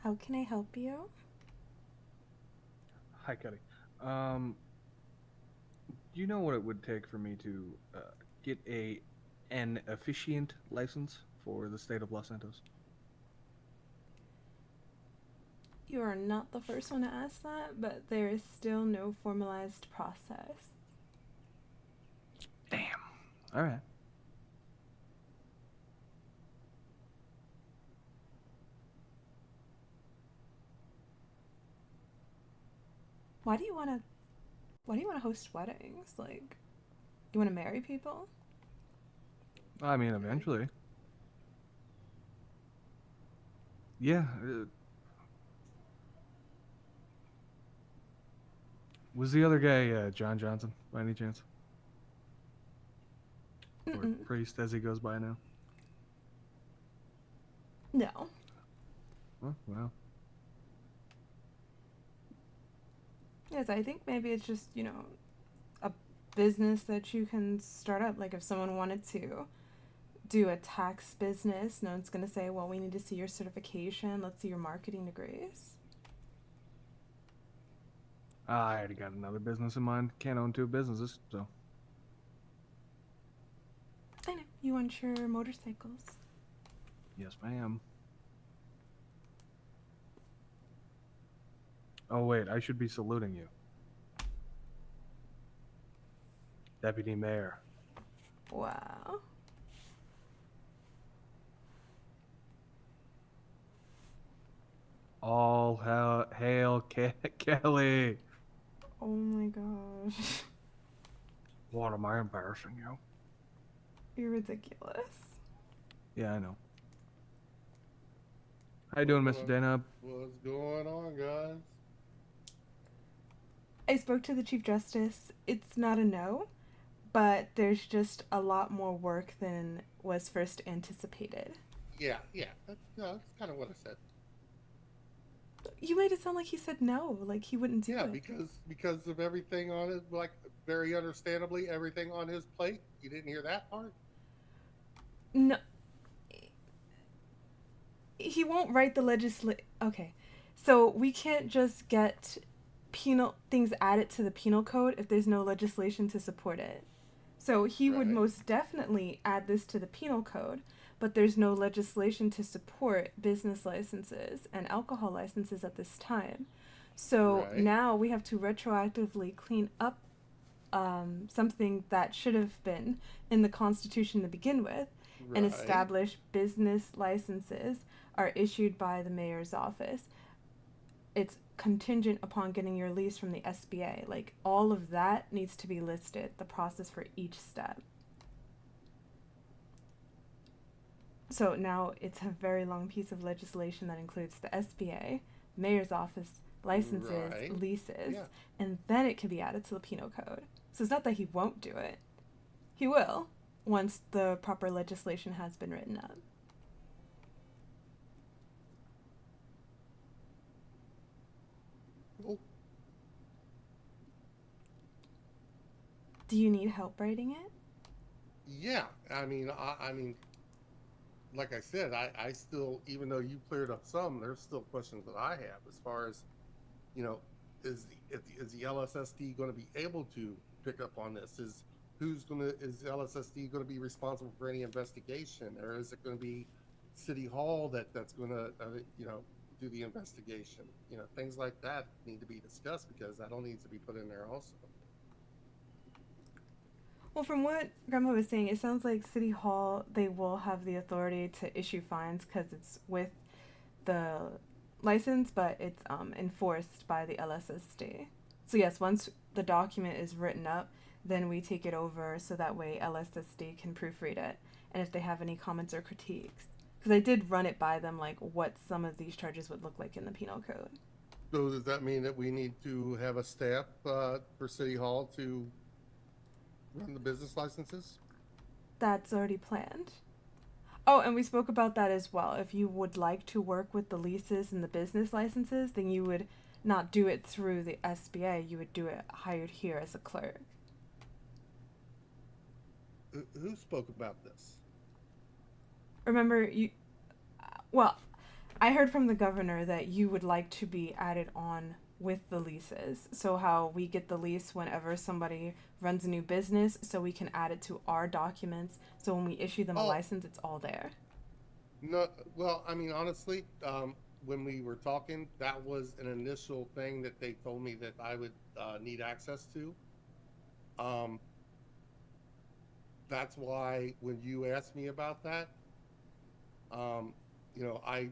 How can I help you? Hi, Cuddy. Um, do you know what it would take for me to get an officiant license for the state of Los Santos? You are not the first one to ask that, but there is still no formalized process. Damn. All right. Why do you want to why do you want to host weddings? Like, you want to marry people? I mean, Okay. eventually. Yeah. Was the other guy John Johnson by any chance, or Mm-mm. Priest as he goes by now? No. Well. Yes, I think maybe it's just, a business that you can start up. Like if someone wanted to do a tax business, no one's going to say, well, we need to see your certification. Let's see your marketing degrees. I already got another business in mind. Can't own two businesses, so I know. You want your motorcycles. yes, ma'am. Oh wait, I should be saluting you, Deputy Mayor. Wow. All hail Kelly. Oh my gosh. What am I embarrassing you? You're ridiculous. Yeah, I know. How you doing, Mr. What, Dana? what's going on, guys? I spoke to the Chief Justice. It's not a no, but there's just a lot more work than was first anticipated. Yeah. That's kind of what I said. You made it sound like he said no, like he wouldn't do Yeah, it. because of everything on it, like very understandably, everything on his plate. You didn't hear that part, No, he won't write the legislation. Okay, so we can't just get penal things added to the penal code if there's no legislation to support it. So he would right? most definitely add this to the penal code, but there's no legislation to support business licenses and alcohol licenses at this time. So Right? now we have to retroactively clean up something that should have been in the Constitution to begin with and Right? establish business licenses are issued by the mayor's office. It's contingent upon getting your lease from the SBA. Like all of that needs to be listed, the process for each step. So now it's a very long piece of legislation that includes the SBA, mayor's office, licenses, Right? leases, Yeah. and then it can be added to the penal code. So it's not that he won't do it. He will once the proper legislation has been written up. Cool. Do you need help writing it? Yeah. I mean, like I said, I still, even though you cleared up some, there's still questions that I have as far as you know, is the LSSD going to be able to pick up on this? Is LSSD going to be responsible for any investigation, or is it going to be City Hall that's going to do the investigation? Things like that need to be discussed because that all needs to be put in there also. Well, from what Grandma was saying, it sounds like City Hall, they will have the authority to issue fines because it's with the license, but it's enforced by the LSSD. So, yes, once the document is written up, then we take it over so that way LSSD can proofread it. And if they have any comments or critiques, because I did run it by them, like what some of these charges would look like in the penal code. So does that mean that we need to have a staff for City Hall to run the business licenses? That's already planned. Oh, and we spoke about that as well. If you would like to work with the leases and the business licenses, then you would not do it through the SBA. You would do it hired here as a clerk. Who spoke about this? Remember, you. Well, I heard from the governor that you would like to be added on with the leases. So how we get the lease whenever somebody runs a new business, so we can add it to our documents. So when we issue them a Oh, license, it's all there. no, well, I mean, honestly, when we were talking, that was an initial thing that they told me that I would need access to. Um, that's why when you asked me about that, um, I,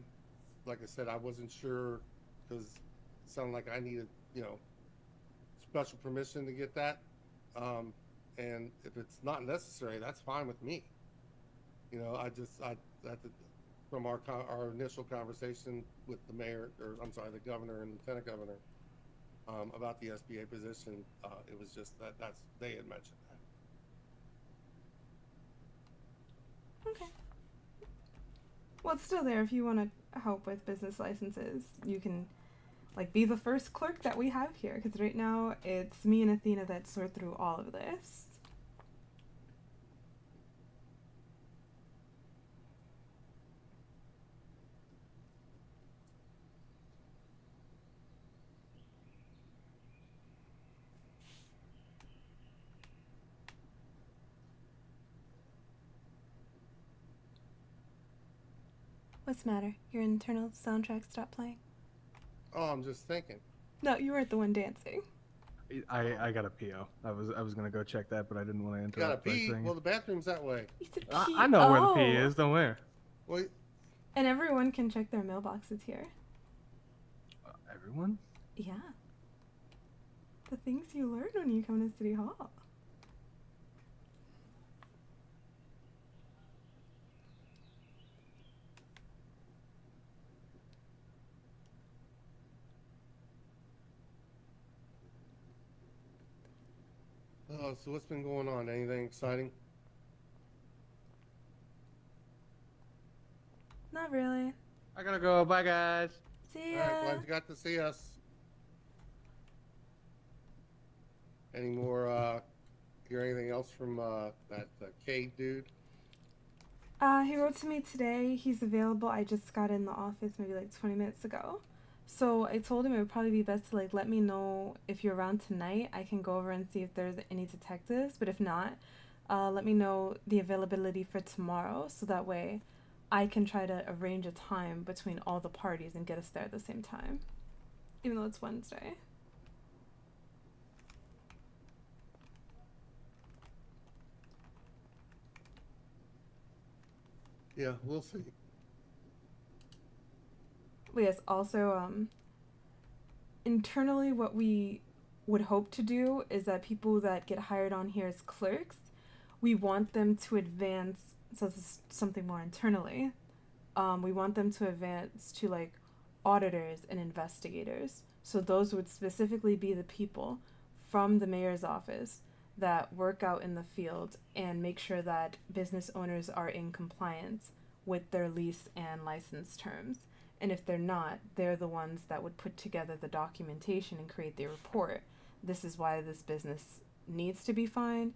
like I said, I wasn't sure because it sounded like I needed, special permission to get that. Um, and if it's not necessary, that's fine with me. I that from our initial conversation with the mayor, or I'm sorry, the governor and lieutenant governor, about the SBA position, it was just that's they had mentioned that. Okay. Well, it's still there if you want to help with business licenses. You can like be the first clerk that we have here because right now it's me and Athena that sort through all of this. What's the matter? Your internal soundtrack stopped playing? Oh, I'm just thinking. No, you weren't the one dancing. I got a PO. I was gonna go check that, but I didn't want to You gotta interrupt by pee. saying Well, the bathroom's that way. It's a I know where the P P.O. is. Don't worry. Well, And everyone can check their mailboxes here. Everyone? Yeah. The things you learn when you come to City Hall. so what's been going on? Anything exciting? Not really. I gotta go. Bye, guys. See All right, ya. glad you got to see us. Any more? Hear anything else from that Cade dude? He wrote to me today. He's available. I just got in the office maybe like 20 minutes ago. So I told him it would probably be best to like let me know if you're around tonight. I can go over and see if there's any detectives. But if not, let me know the availability for tomorrow so that way I can try to arrange a time between all the parties and get us there at the same time. Even though it's Wednesday. Yeah, we'll see. But yes, also, internally, what we would hope to do is that people that get hired on here as clerks, we want them to advance. So this is something more internally. We want them to advance to like auditors and investigators. So those would specifically be the people from the mayor's office that work out in the field and make sure that business owners are in compliance with their lease and license terms. And if they're not, they're the ones that would put together the documentation and create the report. This is why this business needs to be fined,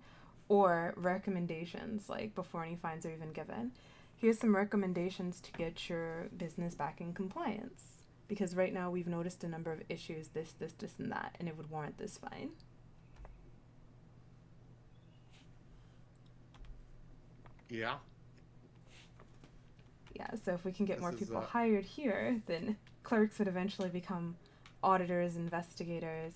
or recommendations, like before any fines are even given. Here's some recommendations to get your business back in compliance. Because right now we've noticed a number of issues, this, and that, and it would warrant this fine. Yeah. Yeah, so if we can get This more is people hired here, then clerks would eventually become auditors, investigators.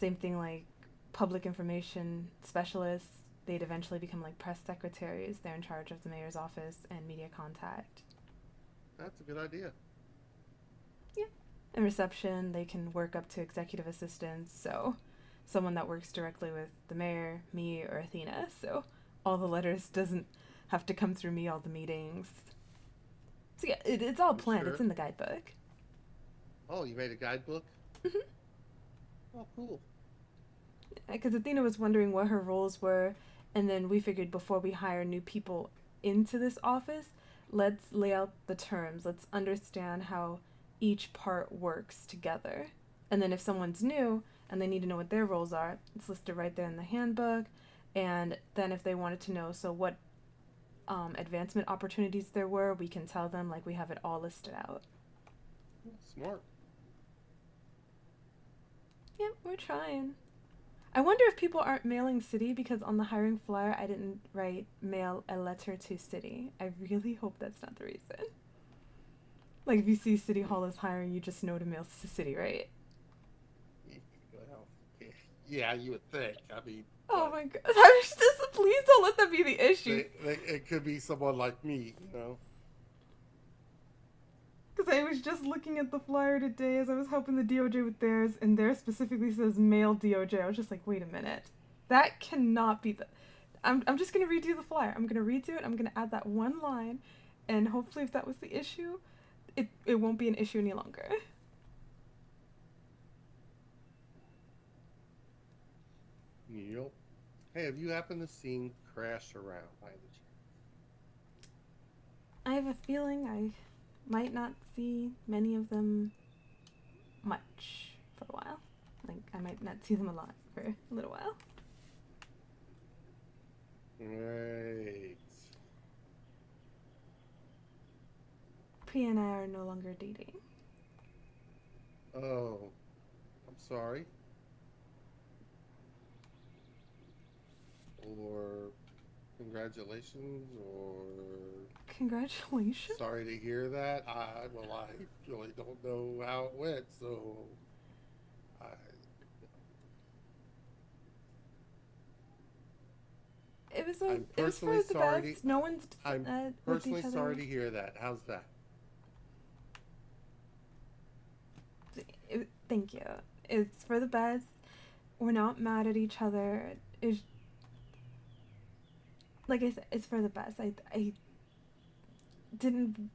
Same thing like public information specialists. They'd eventually become like press secretaries. They're in charge of the mayor's office and media contact. That's a good idea. Yeah. In reception, they can work up to executive assistants. So someone that works directly with the mayor, me, or Athena. So all the letters doesn't have to come through me, all the meetings. So yeah, it's all planned. Sure. It's in the guidebook. Oh, you made a guidebook? Mhm. Oh, cool. Because Athena was wondering what her roles were, and then we figured before we hire new people into this office, let's lay out the terms. Let's understand how each part works together. And then if someone's new and they need to know what their roles are, it's listed right there in the handbook. And then if they wanted to know, so what advancement opportunities there were, we can tell them, like we have it all listed out. Smart. Yep, we're trying. I wonder if people aren't mailing city because on the hiring flyer I didn't write mail a letter to city. I really hope that's not the reason. Like if you see City Hall is hiring, you just know to mail to city, right? Well, yeah, you would think. I mean, Oh but my god. I was just, please don't let that be the issue. it could be someone like me, you know. Because I was just looking at the flyer today as I was helping the DOJ with theirs, and theirs specifically says mail DOJ. I was just like, wait a minute. That cannot be the... I'm just going to redo the flyer. I'm going to redo it. I'm going to add that one line, and hopefully if that was the issue, it won't be an issue any longer. Yep. Hey, have you happened to seen Crash Around by any chance? I have a feeling I might not see many of them much for a while. Like, I might not see them a lot for a little while. Right. Priya and I are no longer dating. Oh, I'm sorry. Or congratulations, or Congratulations? sorry to hear that. I really don't know how it went, so I It was like, I'm it was for personally the sorry. best. No one's I'm with each personally other. sorry to hear that. How's that? Thank you. It's for the best. We're not mad at each other. It's, like I said, it's for the best. I didn't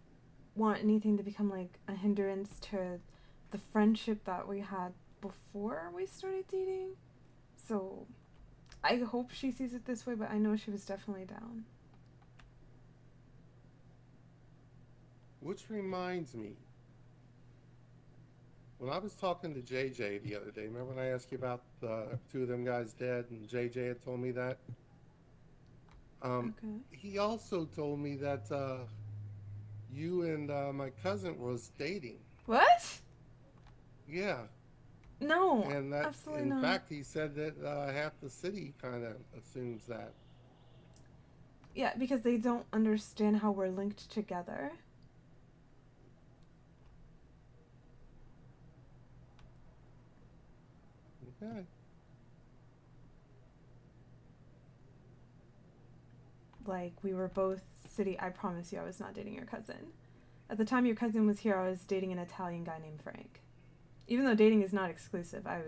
want anything to become like a hindrance to the friendship that we had before we started dating. So I hope she sees it this way, but I know she was definitely down. Which reminds me, when I was talking to JJ the other day, remember when I asked you about the two of them guys dead, and JJ had told me that? Okay. He also told me that you and my cousin was dating. What? Yeah, No, and that, absolutely in not. fact, he said that half the city kind of assumes that. Yeah, because they don't understand how we're linked together. Okay. Like, we were both city. I promise you I was not dating your cousin. At the time your cousin was here, I was dating an Italian guy named Frank. Even though dating is not exclusive, I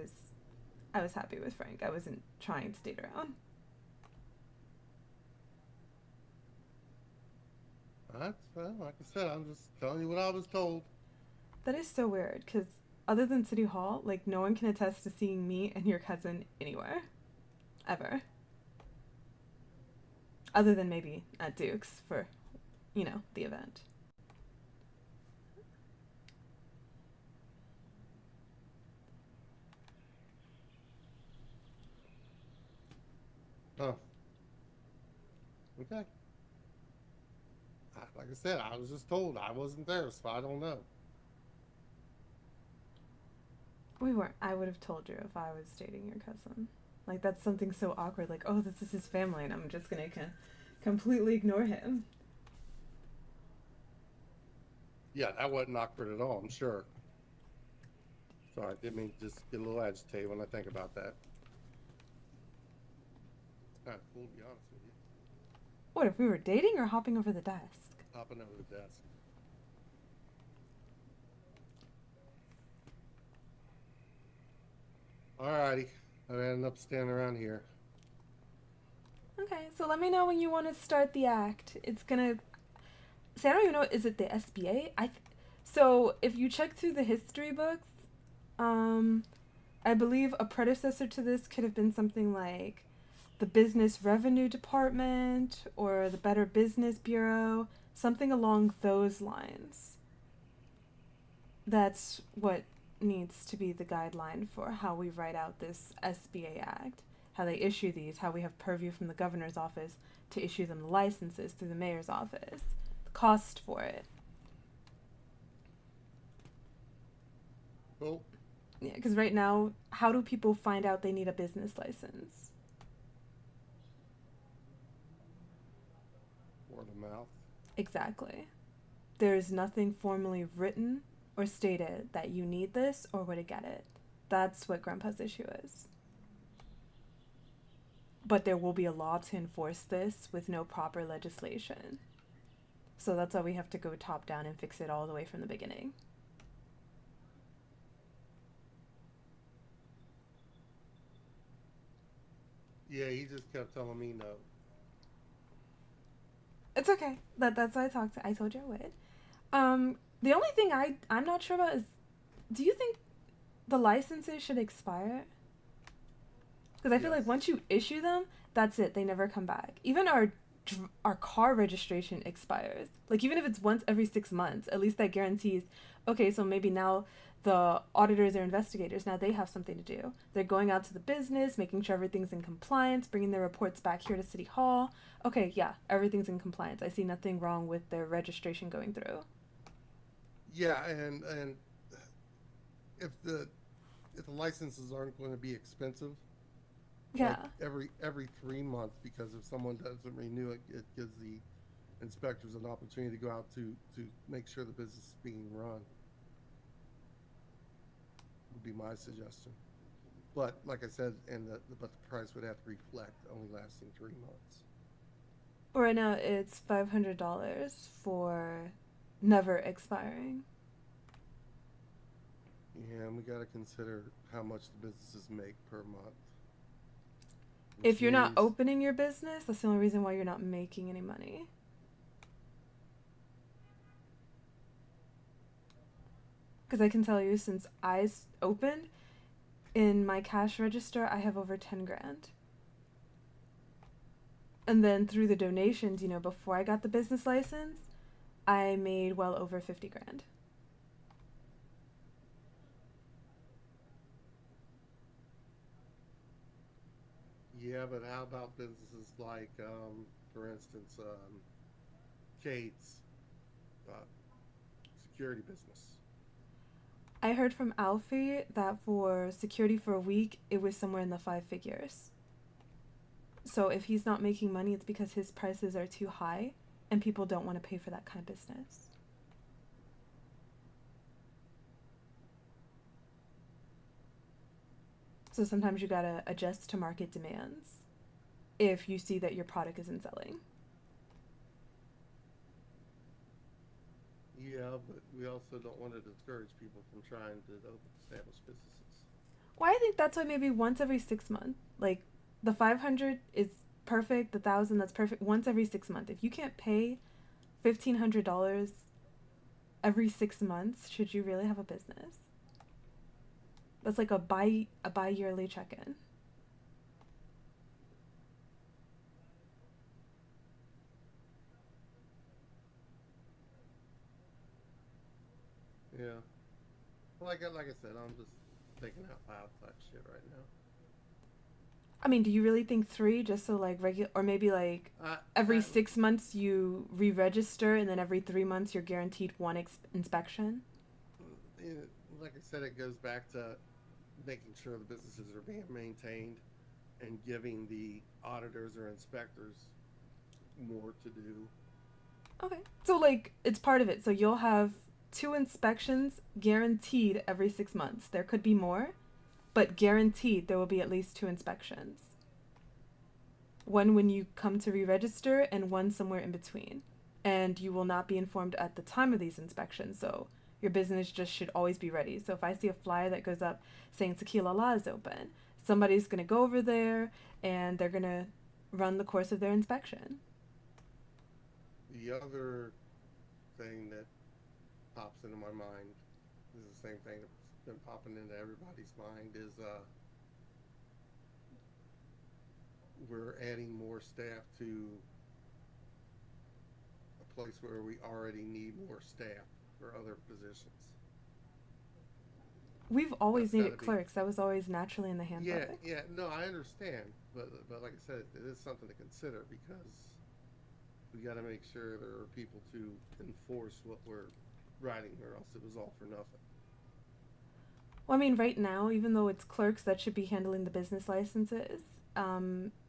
was happy with Frank. I wasn't trying to date around. That's, well, like I said, I'm just telling you what I was told. That is so weird, because other than City Hall, like, no one can attest to seeing me and your cousin anywhere. Ever. Other than maybe at Duke's for, the event. Oh, okay. Like I said, I was just told. I wasn't there, so I don't know. We weren't. I would have told you if I was dating your cousin. Like, that's something so awkward. Like, oh, this is his family, and I'm just gonna completely ignore him. Yeah, that wasn't awkward at all, I'm sure. Sorry, I didn't mean to just get a little agitated when I think about that. It's kind of cool, to be honest with you. What, if we were dating or hopping over the desk? Hopping over the desk. Alrighty, I ended up standing around here. Okay, so let me know when you want to start the act. It's gonna... See, I don't even know, is it the SBA? So, if you check through the history books, I believe a predecessor to this could have been something like the Business Revenue Department or the Better Business Bureau, something along those lines. That's what needs to be the guideline for how we write out this SBA Act. how they issue these, how we have purview from the governor's office to issue them the licenses through the mayor's office, the cost for it. Well, Yeah, because right now, how do people find out they need a business license? word of mouth. Exactly. There's nothing formally written or stated that you need this or where to get it. That's what Grandpa's issue is. But there will be a law to enforce this with no proper legislation. So that's why we have to go top down and fix it all the way from the beginning. Yeah, he just kept telling me no. It's okay. That's why I told you I would. The only thing I'm not sure about is, do you think the licenses should expire? Because I feel like Yes. once you issue them, that's it. They never come back. Even our car registration expires. Like even if it's once every 6 months, at least that guarantees. Okay, so maybe now the auditors or investigators, now they have something to do. They're going out to the business, making sure everything's in compliance, bringing their reports back here to City Hall. Okay, yeah, everything's in compliance. I see nothing wrong with their registration going through. Yeah, and if the if the licenses aren't going to be expensive, like Yeah. every 3 months, because if someone doesn't renew it, it gives the inspectors an opportunity to go out to make sure the business is being run. Would be my suggestion. But like I said, but the price would have to reflect only lasting 3 months. Right now it's $500 for never expiring. Yeah, and we got to consider how much the businesses make per month. If Which you're not means, opening your business, that's the only reason why you're not making any money. Because I can tell you, since opened, in my cash register, I have over 10 grand. And then through the donations, before I got the business license, I made well over 50 grand. yeah, but how about businesses like, for instance, Kate's uh, security business? I heard from Alfie that for security for a week, it was somewhere in the 5 figures. So if he's not making money, it's because his prices are too high and people don't want to pay for that kind of business. So sometimes you gotta adjust to market demands if you see that your product isn't selling. Yeah, but we also don't want to discourage people from trying to open established businesses. Well, I think that's why maybe once every 6 months. Like the 500 is perfect, the 1,000 that's perfect. Once every 6 months. If you can't pay $1,500 every 6 months, should you really have a business? That's like a bi-yearly check-in. Yeah, like I said, I'm just thinking out loud type shit right now. I mean, do you really think three just so like regular, or maybe like I, every I 6 months you re-register and then every 3 months you're guaranteed one inspection? you know, like I said, it goes back to making sure the businesses are being maintained and giving the auditors or inspectors more to do. Okay. So like it's part of it. So you'll have two inspections guaranteed every 6 months. There could be more, but guaranteed there will be at least two inspections. One when you come to re-register and one somewhere in between. And you will not be informed at the time of these inspections. So your business just should always be ready. So if I see a flyer that goes up saying Tequila La is open, somebody's going to go over there and they're going to run the course of their inspection. The other thing that pops into my mind is the same thing that's been popping into everybody's mind is we're adding more staff to a place where we already need more staff for other positions. We've always That's got needed to be. clerks. That was always naturally in the Yeah, handbook. yeah. No, I understand, but like I said, it is something to consider because we got to make sure there are people to enforce what we're writing, or else it was all for nothing. Well, I mean, right now, even though it's clerks that should be handling the business licenses,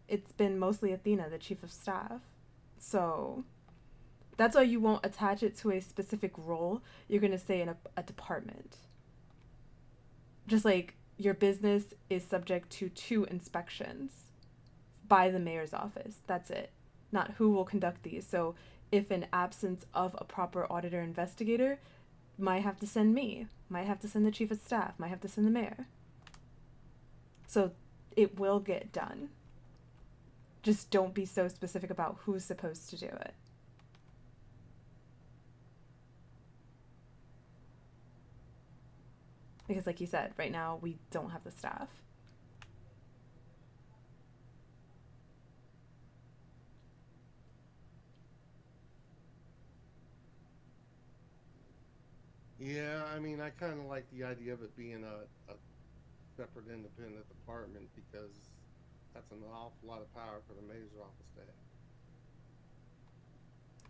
it's been mostly Athena, the chief of staff. So that's why you won't attach it to a specific role. You're going to say in a department. Just like your business is subject to 2 inspections by the mayor's office. That's it. Not who will conduct these. So if in absence of a proper auditor investigator, might have to send me, might have to send the chief of staff, might have to send the mayor. So it will get done. Just don't be so specific about who's supposed to do it. Because like you said, right now we don't have the staff. Yeah, I mean, I kind of like the idea of it being a separate independent department because that's an awful lot of power for the mayor's office to have.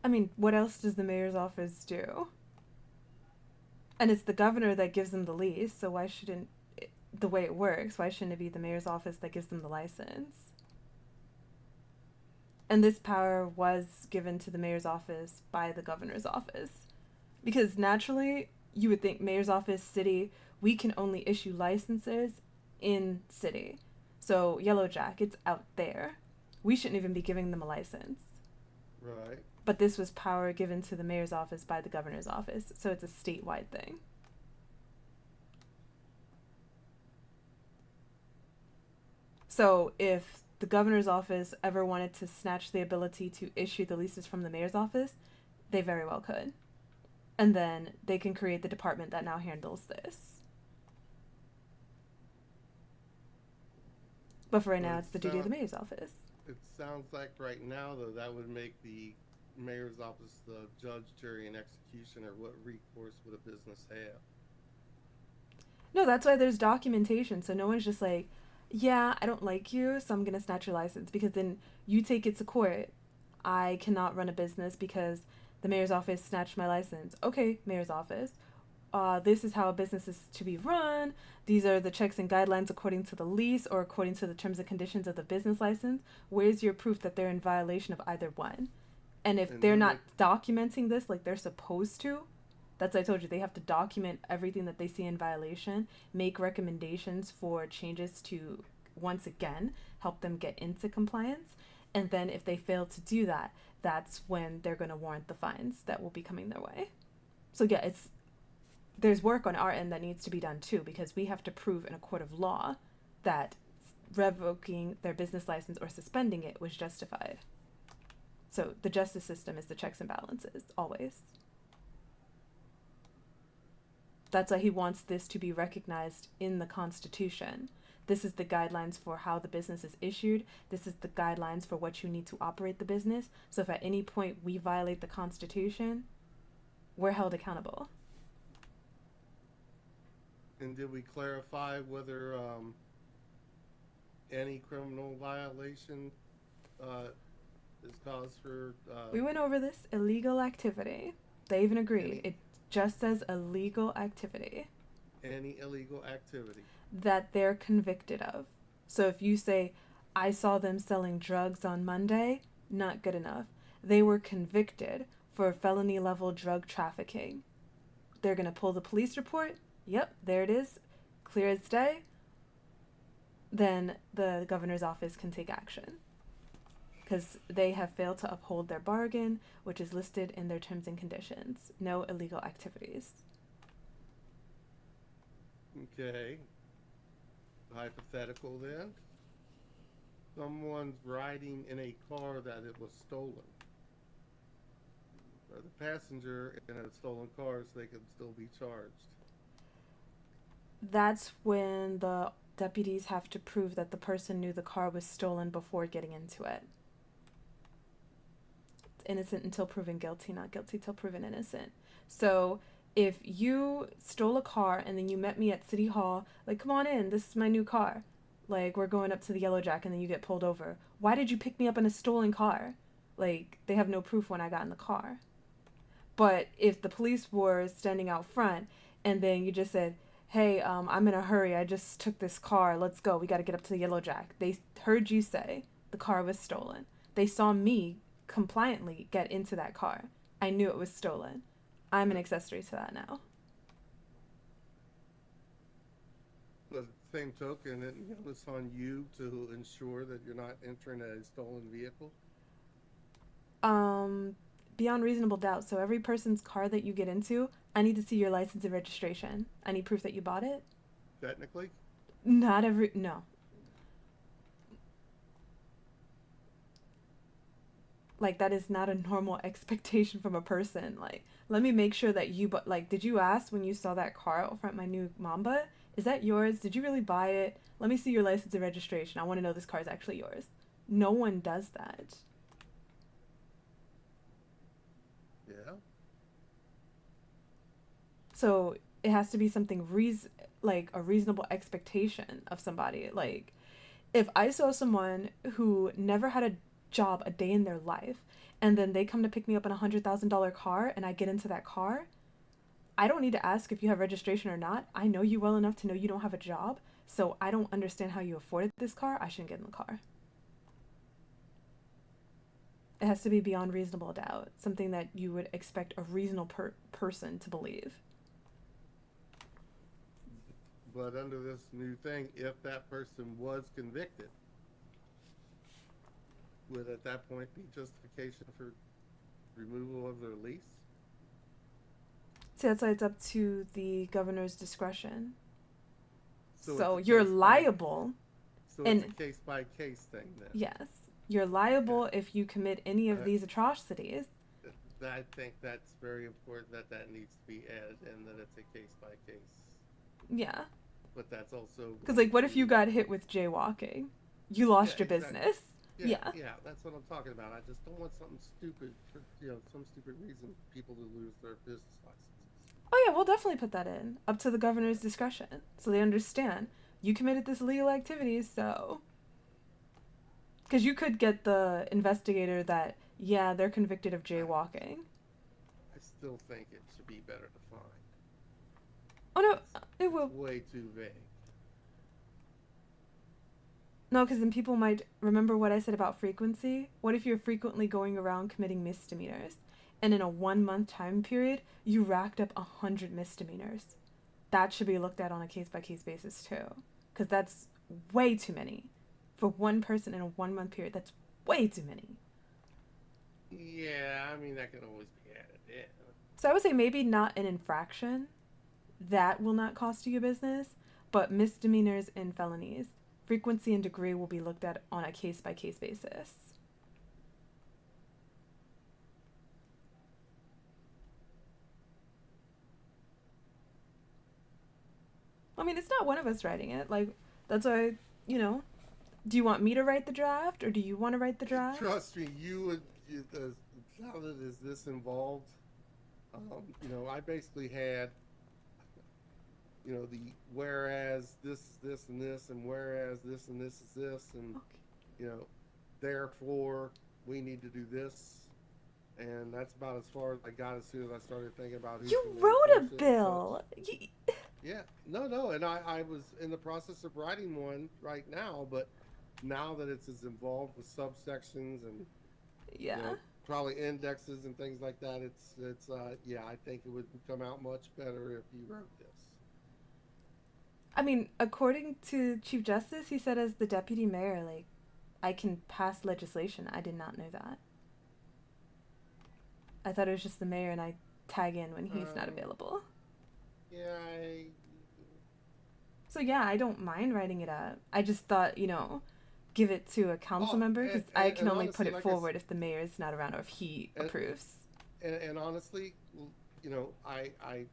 I mean, what else does the mayor's office do? And it's the governor that gives them the lease, so why shouldn't the way it works, why shouldn't it be the mayor's office that gives them the license? And this power was given to the mayor's office by the governor's office. Because naturally, you would think mayor's office, city, we can only issue licenses in city. So Yellow Jack, it's out there. We shouldn't even be giving them a license. Right. But this was power given to the mayor's office by the governor's office, so it's a statewide thing. So if the governor's office ever wanted to snatch the ability to issue the leases from the mayor's office, they very well could. And then they can create the department that now handles this. But for right But now, it's the duty of the mayor's office. it sounds like right now, though, that would make the mayor's office the judge, jury, and executioner. What recourse would a business have? No, that's why there's documentation, so no one's just like, yeah, I don't like you, so I'm going to snatch your license. Because then you take it to court. I cannot run a business because the mayor's office snatched my license. Okay, mayor's office. This is how a business is to be run. These are the checks and guidelines according to the lease or according to the terms and conditions of the business license. Where's your proof that they're in violation of either one? And if And they're do not documenting this like they're supposed to, that's what I told you. They have to document everything that they see in violation, make recommendations for changes to, once again, help them get into compliance. And then if they fail to do that, that's when they're going to warrant the fines that will be coming their way. So yeah, there's work on our end that needs to be done too, because we have to prove in a court of law that revoking their business license or suspending it was justified. So the justice system is the checks and balances, always. That's why he wants this to be recognized in the Constitution. This is the guidelines for how the business is issued. This is the guidelines for what you need to operate the business. So if at any point we violate the Constitution, we're held accountable. And did we clarify whether any criminal violation is cause for? We went over this illegal activity. They even agreed. It just says illegal activity. Any illegal activity that they're convicted of. So if you say, I saw them selling drugs on Monday, not good enough. They were convicted for felony level drug trafficking. They're going to pull the police report. Yep, there it is. Clear as day. Then the governor's office can take action. Because they have failed to uphold their bargain, which is listed in their terms and conditions. No illegal activities. Okay. Hypothetical then. Someone's riding in a car that it was stolen. Or the passenger in a stolen car, so they can still be charged. That's when the deputies have to prove that the person knew the car was stolen before getting into it. It's innocent until proven guilty, not guilty till proven innocent. So if you stole a car and then you met me at City Hall, like, come on in, this is my new car. Like, we're going up to the Yellow Jack and then you get pulled over. Why did you pick me up in a stolen car? Like, they have no proof when I got in the car. But if the police were standing out front and then you just said, hey, I'm in a hurry. I just took this car. Let's go. We got to get up to the Yellow Jack. They heard you say the car was stolen. They saw me compliantly get into that car. I knew it was stolen. I'm an accessory to that now. The same token, it's on you to ensure that you're not entering a stolen vehicle. Um, Beyond reasonable doubt. So every person's car that you get into, I need to see your license and registration. I need proof that you bought it. Technically, Not every, no. Like, that is not a normal expectation from a person. Like, let me make sure that you, but like, did you ask when you saw that car out front, my new Mamba? Is that yours? Did you really buy it? Let me see your license and registration. I want to know this car is actually yours. No one does that. yeah. So it has to be something like a reasonable expectation of somebody. Like, if I saw someone who never had a job a day in their life, and then they come to pick me up in $100,000 car, and I get into that car, I don't need to ask if you have registration or not. I know you well enough to know you don't have a job, so I don't understand how you afforded this car. I shouldn't get in the car. It has to be beyond reasonable doubt, something that you would expect a reasonable person to believe. But under this new thing, if that person was convicted, would at that point be justification for removal of their lease? See, that's why it's up to the governor's discretion. So it's a you're case liable. So and it's a case by case thing then. Yes, you're liable Okay. if you commit any of these atrocities. I think that's very important that needs to be added and that it's a case by case. Yeah. But that's also Because, like, what if you got hit with jaywalking? You lost your exactly. business. Yeah, that's what I'm talking about. I just don't want something stupid for some stupid reason people to lose their business licenses. Oh, yeah, we'll definitely put that in. Up to the governor's discretion. So they understand. You committed this illegal activity, so. Because you could get the investigator that, yeah, they're convicted of jaywalking. I still think it should be better defined. Oh, no, it will. It's way too vague. No, because then people might remember what I said about frequency. What if you're frequently going around committing misdemeanors, and in a 1 month time period, you racked up 100 misdemeanors? That should be looked at on a case-by-case basis, too. Because that's way too many. For one person in a 1 month period, that's way too many. Yeah, I mean, that can always be added in. So I would say maybe not an infraction. That will not cost you your business, but misdemeanors and felonies. Frequency and degree will be looked at on a case-by-case basis. I mean, it's not one of us writing it. Like, that's why, you know, do you want me to write the draft, or do you want to write the draft? Trust me, now that is this involved, I basically had, the whereas this, and this, and whereas this and this is this, and, Okay. Therefore we need to do this. And that's about as far as I got as soon as I started thinking about who You can wrote a enforce it and bill. such. Yeah, no, and I was in the process of writing one right now, but now that it's as involved with subsections and Yeah. probably indexes and things like that, I think it would come out much better if you wrote this. I mean, according to Chief Justice, he said as the deputy mayor, like, I can pass legislation. I did not know that. I thought it was just the mayor and I tag in when he's not available. Yeah, So yeah, I don't mind writing it up. I just thought, give it to a council member because I can only honestly, put it like forward if the mayor is not around or if he approves. And honestly, I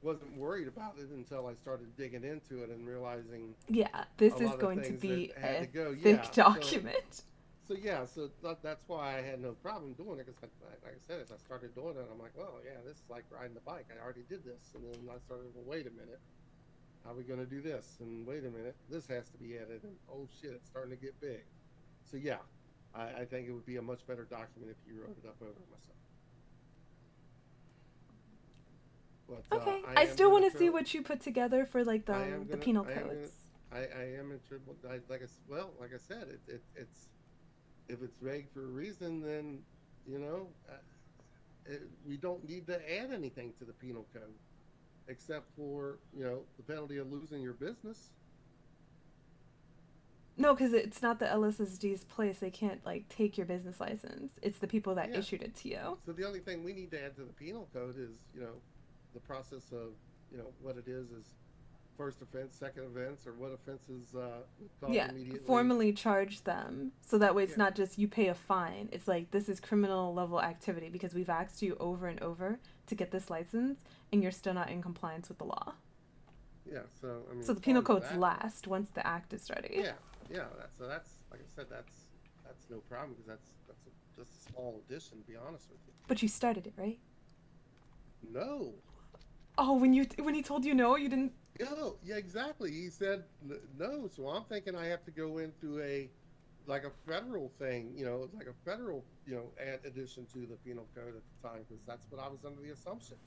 wasn't worried about it until I started digging into it and realizing. Yeah, this is going to be a thick document. So that's why I had no problem doing it, because like I said, as I started doing it, I'm like, well, yeah, this is like riding the bike. I already did this, and then I started, well, wait a minute. how are we going to do this? And wait a minute, this has to be added. And oh shit, it's starting to get big. So yeah, I think it would be a much better document if you wrote it up over myself. But Okay. I I am still going to want to see throw. what you put together for like I am the gonna. penal I am gonna. codes. I am interested. Well, like I said, it's if it's vague for a reason, then you know we don't need to add anything to the penal code except for the penalty of losing your business. No, because it's not the LSSD's place. They can't like take your business license. It's the people that Yeah. issued it to you. So the only thing we need to add to the penal code is the process of what it is first offense, second offense, or what offenses cause Yeah, immediately. formally charge them so that way it's Yeah. not just you pay a fine. It's like this is criminal level activity because we've asked you over and over to get this license and you're still not in compliance with the law. Yeah. So I mean, So as the penal far as codes that, last once the act is ready. yeah, yeah. That's like I said, that's no problem because just a small addition. To be honest with you. But you started it, right? No. Oh, when he told you no, you didn't. No. Yeah. Exactly. He said no. So I'm thinking I have to go into a like a federal thing, like a federal, add addition to the penal code at the time because that's what I was under the assumption,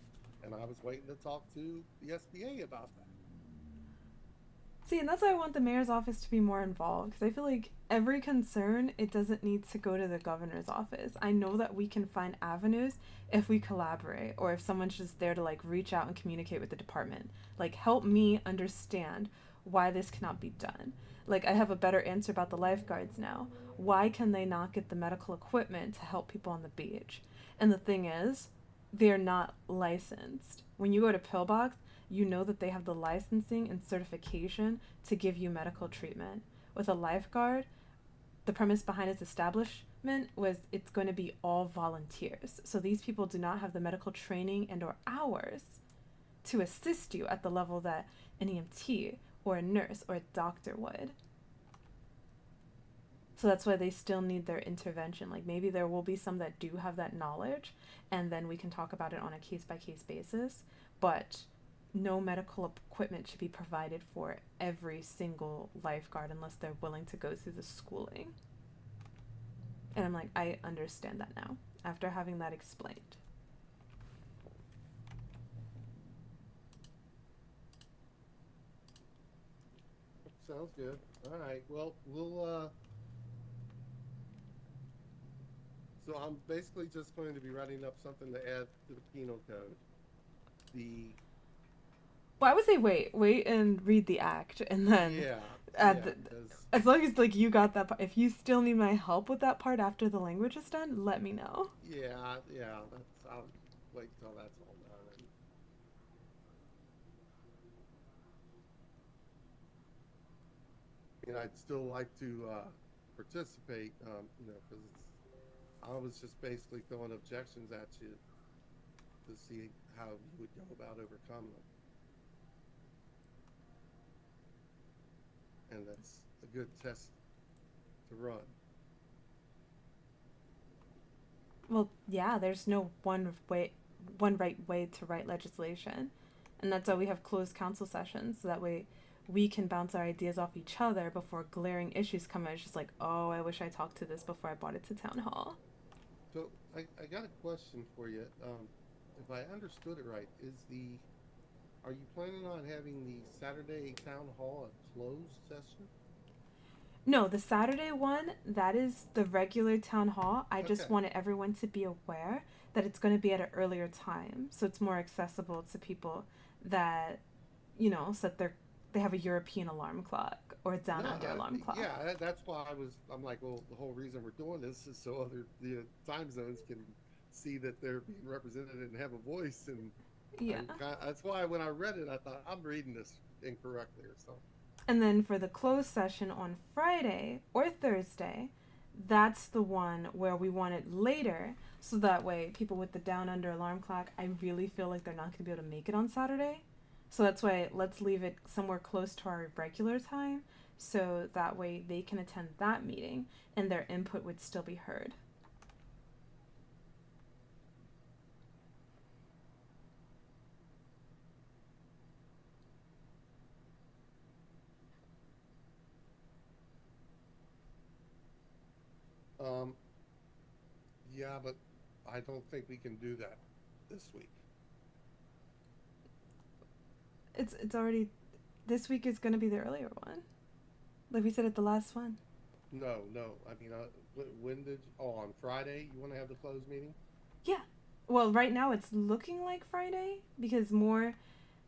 and I was waiting to talk to the SBA about that. See, and that's why I want the mayor's office to be more involved because I feel like every concern, it doesn't need to go to the governor's office. I know that we can find avenues if we collaborate or if someone's just there to like reach out and communicate with the department. Like, help me understand why this cannot be done. Like, I have a better answer about the lifeguards now. Why can they not get the medical equipment to help people on the beach? And the thing is, they're not licensed. When you go to Pillbox, you know that they have the licensing and certification to give you medical treatment. With a lifeguard, the premise behind its establishment was it's going to be all volunteers. So these people do not have the medical training and or hours to assist you at the level that an EMT or a nurse or a doctor would. So that's why they still need their intervention. Like maybe there will be some that do have that knowledge and then we can talk about it on a case by case basis, but no medical equipment should be provided for every single lifeguard unless they're willing to go through the schooling. And I'm like, I understand that now after having that explained. Sounds good. All right. Well, we'll. So I'm basically just going to be writing up something to add to the penal code. The Well, I would say wait and read the act and then Yeah, add yeah, the, because as long as like you got that part. If you still need my help with that part after the language is done, let me know. yeah, I'll wait till that's all done. And I'd still like to participate, because I was just basically throwing objections at you to see how you would go about overcoming them, and that's a good test to run. Well, yeah, there's no one right way to write legislation. And that's why we have closed council sessions, so that way we can bounce our ideas off each other before glaring issues come out. It's just like, oh, I wish I talked to this before I brought it to town hall. So I got a question for you. If I understood it right, are you planning on having the Saturday town hall a closed session? No, the Saturday one, that is the regular town hall. I just Okay. wanted everyone to be aware that it's going to be at an earlier time, so it's more accessible to people that, set they have a European alarm clock or a No, down under alarm clock. yeah, that's why I'm like, well, the whole reason we're doing this is so other the time zones can see that they're being represented and have a voice. And Yeah. that's why when I read it, I thought I'm reading this incorrectly or something. And then for the closed session on Friday or Thursday, that's the one where we want it later so that way people with the down under alarm clock, I really feel like they're not going to be able to make it on Saturday. So that's why let's leave it somewhere close to our regular time so that way they can attend that meeting and their input would still be heard. Um, yeah, but I don't think we can do that this week. It's already this week is gonna be the earlier one, like we said at the last one. No, no. I mean, when did? Oh, on Friday. You want to have the closed meeting? Yeah. Well, right now it's looking like Friday because more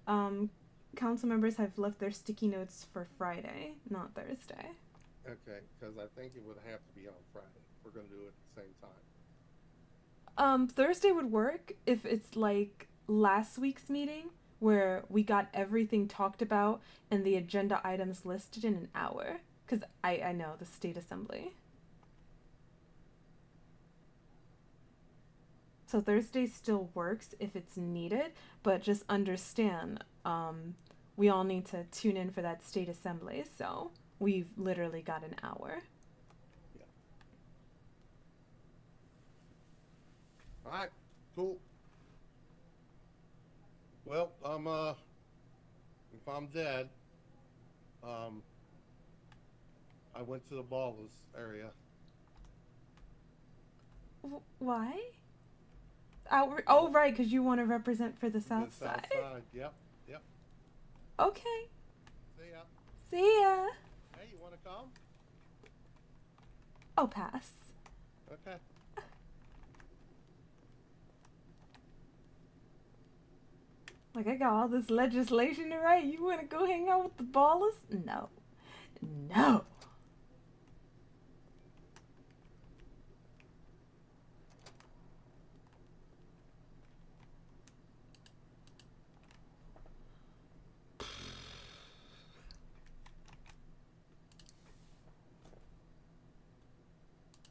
um, council members have left their sticky notes for Friday, not Thursday. Okay, because I think it would have to be on Friday. We're going to do it at the same time. Thursday would work if it's like last week's meeting where we got everything talked about and the agenda items listed in an hour. Because I know the state assembly. So Thursday still works if it's needed, but just understand we all need to tune in for that state assembly. So we've literally got an hour. Yeah. All right. Cool. Well, if I'm dead, um, I went to the ballers area. Why? Oh, right, because you want to represent for the The South south Side. side. Yep. Yep. Okay. See ya. See ya. Hey, you want to come? I'll pass. Okay. Like, I got all this legislation to write. You want to go hang out with the ballers? No. No.